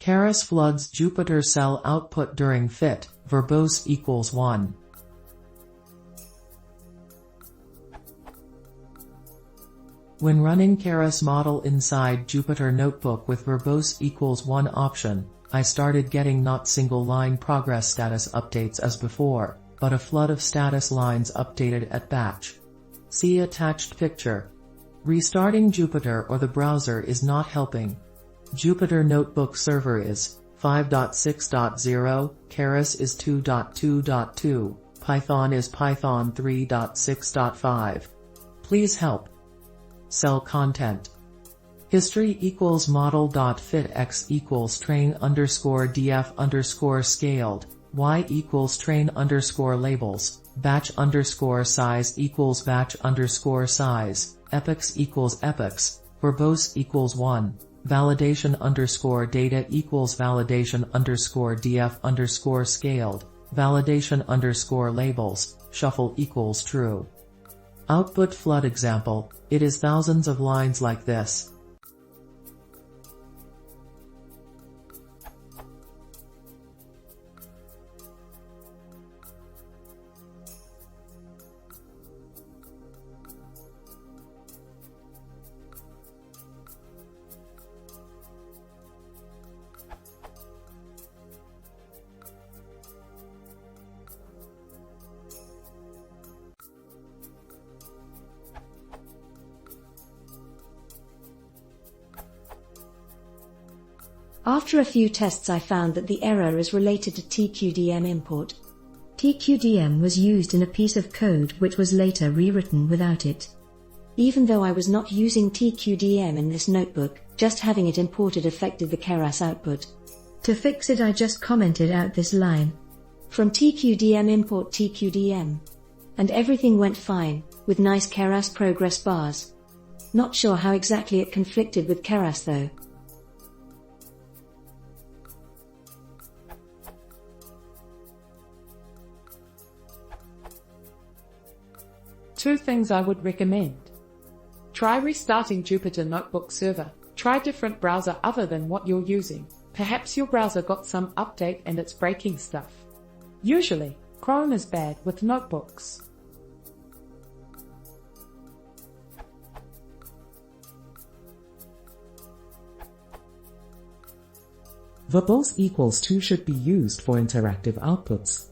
Keras floods Jupyter cell output during fit, verbose equals 1. When running Keras model inside Jupyter Notebook with verbose equals 1 option, I started getting not single-line progress status updates as before, but a flood of status lines updated at batch. See attached picture. Restarting Jupyter or the browser is not helping. Jupyter Notebook server is 5.6.0, Keras is 2.2.2, Python is Python 3.6.5. Please help. Cell content. History equals model.fit x equals train underscore df underscore scaled, y equals train underscore labels, batch underscore size equals batch underscore size, epochs equals epochs, verbose equals 1, validation underscore data equals validation underscore df underscore scaled, validation underscore labels, shuffle equals true. Output flood example, it is thousands of lines like this. After a few tests I found that the error is related to tqdm import. tqdm was used in a piece of code which was later rewritten without it. Even though I was not using tqdm in this notebook, just having it imported affected the Keras output. To fix it I just commented out this line. From tqdm import tqdm. And everything went fine, with nice Keras progress bars. Not sure how exactly it conflicted with Keras though. Two things I would recommend. Try restarting Jupyter Notebook server. Try different browser other than what you're using. Perhaps your browser got some update and it's breaking stuff. Usually, Chrome is bad with notebooks. Verbose equals 2 should be used for interactive outputs.